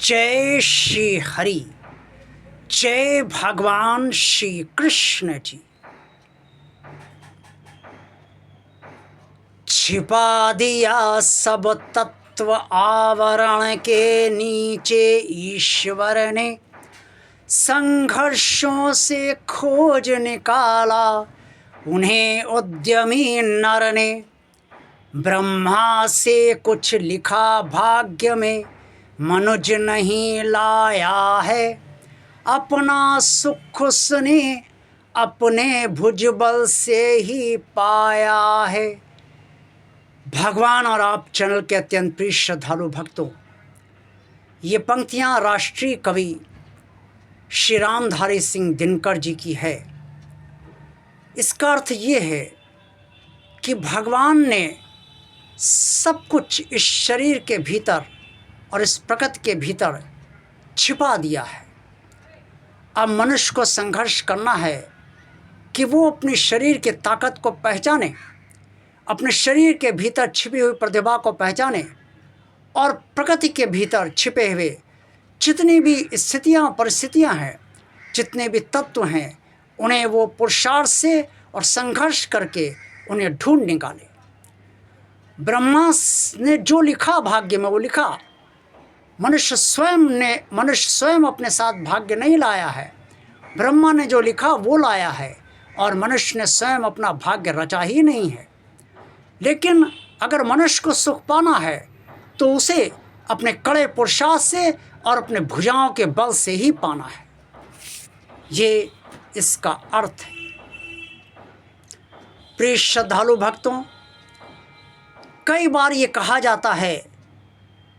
जय श्री हरि, जय भगवान श्री कृष्ण जी। छिपा दिया सब तत्व आवरण के नीचे ईश्वर ने, संघर्षों से खोज निकाला उन्हें उद्यमी नर ने। ब्रह्मा से कुछ लिखा भाग्य में मनुज नहीं लाया है, अपना सुख उसने अपने भुजबल से ही पाया है। भगवान और आप चैनल के अत्यंत प्रिय श्रद्धालु भक्तों, ये पंक्तियाँ राष्ट्रीय कवि श्री रामधारी सिंह दिनकर जी की है। इसका अर्थ ये है कि भगवान ने सब कुछ इस शरीर के भीतर और इस प्रकृति के भीतर छिपा दिया है। अब मनुष्य को संघर्ष करना है कि वो अपने शरीर के ताकत को पहचाने, अपने शरीर के भीतर छिपी हुई प्रतिभा को पहचाने और प्रकृति के भीतर छिपे हुए जितनी भी स्थितियाँ परिस्थितियाँ हैं, जितने भी तत्व हैं, उन्हें वो पुरुषार्थ से और संघर्ष करके उन्हें ढूंढ निकाले। ब्रह्मा ने जो लिखा भाग्य में वो लिखा। मनुष्य स्वयं अपने साथ भाग्य नहीं लाया है, ब्रह्मा ने जो लिखा वो लाया है। और मनुष्य ने स्वयं अपना भाग्य रचा ही नहीं है। लेकिन अगर मनुष्य को सुख पाना है तो उसे अपने कड़े पुरुषार्थ से और अपने भुजाओं के बल से ही पाना है। ये इसका अर्थ है। प्रिय श्रद्धालु भक्तों, कई बार ये कहा जाता है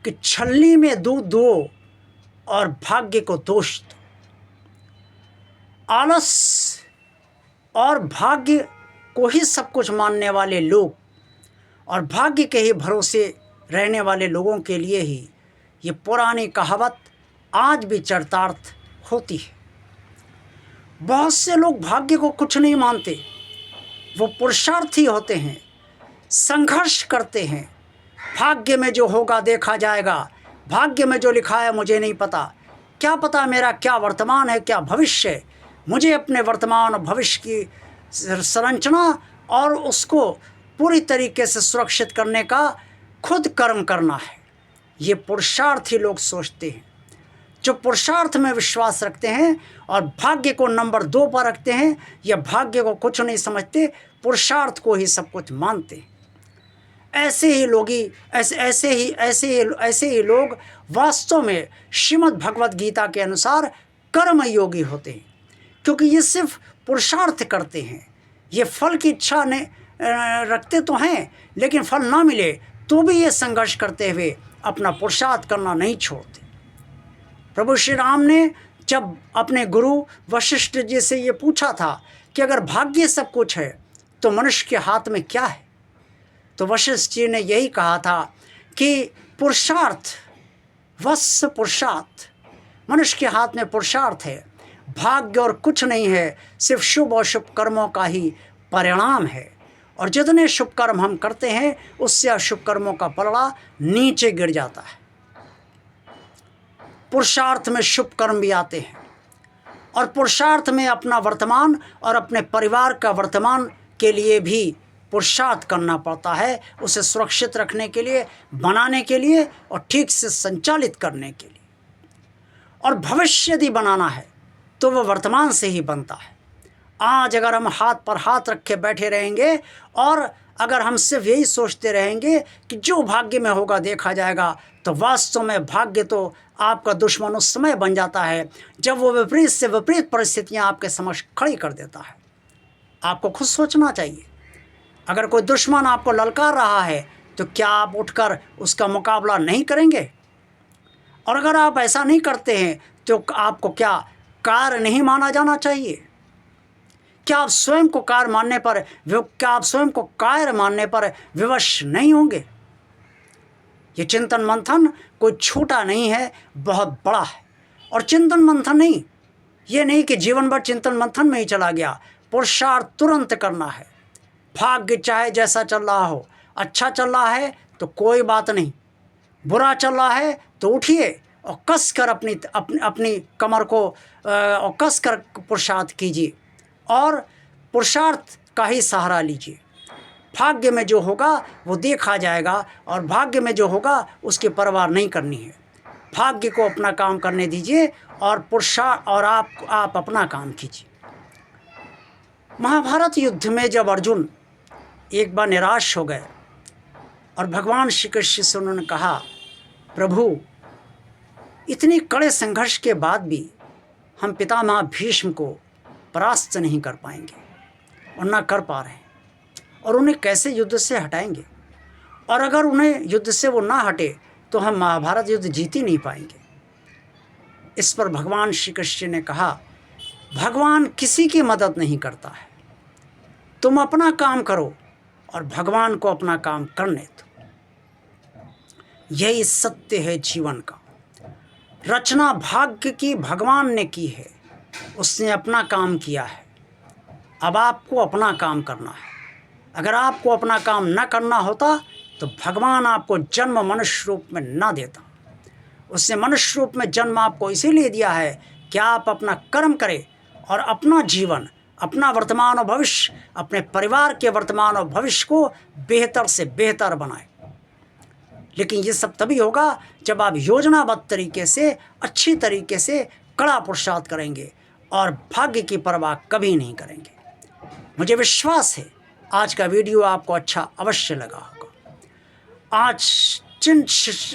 कि छलनी में दूध दो और भाग्य को दोष दो। आलस और भाग्य को ही सब कुछ मानने वाले लोग और भाग्य के ही भरोसे रहने वाले लोगों के लिए ही ये पुरानी कहावत आज भी चरितार्थ होती है। बहुत से लोग भाग्य को कुछ नहीं मानते, वो पुरुषार्थी होते हैं, संघर्ष करते हैं। भाग्य में जो होगा देखा जाएगा, भाग्य में जो लिखा है मुझे नहीं पता, क्या पता मेरा क्या वर्तमान है क्या भविष्य है। मुझे अपने वर्तमान और भविष्य की संरचना और उसको पूरी तरीके से सुरक्षित करने का खुद कर्म करना है। ये पुरुषार्थी लोग सोचते हैं। जो पुरुषार्थ में विश्वास रखते हैं और भाग्य को नंबर 2 पर रखते हैं, या भाग्य को कुछ नहीं समझते, पुरुषार्थ को ही सब कुछ मानते हैं, ऐसे ही लोग वास्तव में श्रीमद् भगवद गीता के अनुसार कर्म योगी होते हैं। क्योंकि ये सिर्फ पुरुषार्थ करते हैं, ये फल की इच्छा ने रखते तो हैं, लेकिन फल ना मिले तो भी ये संघर्ष करते हुए अपना पुरुषार्थ करना नहीं छोड़ते। प्रभु श्री राम ने जब अपने गुरु वशिष्ठ जी से ये पूछा था कि अगर भाग्य सब कुछ है तो मनुष्य के हाथ में क्या है, तो वशिष्ठ जी ने यही कहा था कि पुरुषार्थ, वत्स पुरुषार्थ, मनुष्य के हाथ में पुरुषार्थ है, भाग्य और कुछ नहीं है, सिर्फ शुभ और शुभ कर्मों का ही परिणाम है। और जितने शुभ कर्म हम करते हैं उससे अशुभ कर्मों का पलड़ा नीचे गिर जाता है। पुरुषार्थ में शुभ कर्म भी आते हैं और पुरुषार्थ में अपना वर्तमान और अपने परिवार का वर्तमान के लिए भी पुरुषार्थ करना पड़ता है, उसे सुरक्षित रखने के लिए, बनाने के लिए और ठीक से संचालित करने के लिए। और भविष्य यदि बनाना है तो वह वर्तमान से ही बनता है। आज अगर हम हाथ पर हाथ रखे बैठे रहेंगे और अगर हम सिर्फ यही सोचते रहेंगे कि जो भाग्य में होगा देखा जाएगा, तो वास्तव में भाग्य तो आपका दुश्मन उस समय बन जाता है जब वो विपरीत से विपरीत परिस्थितियां आपके समक्ष खड़ी कर देता है। आपको खुद सोचना चाहिए, अगर कोई दुश्मन आपको ललकार रहा है तो क्या आप उठकर उसका मुकाबला नहीं करेंगे? और अगर आप ऐसा नहीं करते हैं तो आपको क्या कार नहीं माना जाना चाहिए? क्या आप स्वयं को कार मानने पर, क्या आप स्वयं को कायर मानने पर विवश नहीं होंगे? ये चिंतन मंथन कोई छोटा नहीं है, बहुत बड़ा है। और चिंतन मंथन नहीं, ये नहीं कि जीवन भर चिंतन मंथन में ही चला गया। पुरुषार्थ तुरंत करना है। भाग्य चाहे जैसा चल रहा हो, अच्छा चल रहा है तो कोई बात नहीं, बुरा चल रहा है तो उठिए और कस कर अपनी कमर को और कस कर पुरुषार्थ कीजिए और पुरुषार्थ का ही सहारा लीजिए। भाग्य में जो होगा वो देखा जाएगा और भाग्य में जो होगा उसकी परवाह नहीं करनी है। भाग्य को अपना काम करने दीजिए और आप अपना काम कीजिए। महाभारत युद्ध में जब अर्जुन एक बार निराश हो गए और भगवान श्री कृष्ण से उन्होंने कहा, प्रभु इतने कड़े संघर्ष के बाद भी हम पितामह भीष्म को परास्त नहीं कर पाएंगे और ना कर पा रहे हैं, और उन्हें कैसे युद्ध से हटाएंगे, और अगर उन्हें युद्ध से वो ना हटे तो हम महाभारत युद्ध जीत ही नहीं पाएंगे। इस पर भगवान श्री कृष्ण ने कहा, भगवान किसी की मदद नहीं करता है, तुम अपना काम करो और भगवान को अपना काम करने दो। यही सत्य है जीवन का। रचना भाग्य की भगवान ने की है, उसने अपना काम किया है, अब आपको अपना काम करना है। अगर आपको अपना काम न करना होता तो भगवान आपको जन्म मनुष्य रूप में न देता। उसने मनुष्य रूप में जन्म आपको इसीलिए दिया है कि आप अपना कर्म करें और अपना जीवन, अपना वर्तमान और भविष्य, अपने परिवार के वर्तमान और भविष्य को बेहतर से बेहतर बनाएं। लेकिन ये सब तभी होगा जब आप योजनाबद्ध तरीके से, अच्छी तरीके से कड़ा पुरुषार्थ करेंगे और भाग्य की परवाह कभी नहीं करेंगे। मुझे विश्वास है आज का वीडियो आपको अच्छा अवश्य लगा होगा। आज जिन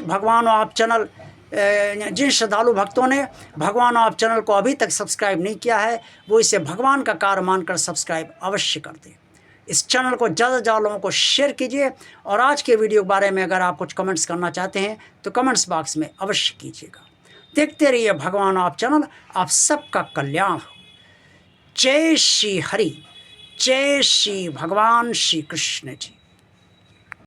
भगवान आप चैनल जिन श्रद्धालु भक्तों ने भगवान आप चैनल को अभी तक सब्सक्राइब नहीं किया है, वो इसे भगवान का कार्य मानकर सब्सक्राइब अवश्य कर दें। इस चैनल को ज़्यादा से ज़्यादा लोगों को शेयर कीजिए और आज के वीडियो के बारे में अगर आप कुछ कमेंट्स करना चाहते हैं तो कमेंट्स बॉक्स में अवश्य कीजिएगा। देखते रहिए भगवान आप चैनल, आप सबका कल्याण हो। जय श्री हरि, जय श्री भगवान श्री कृष्ण जी।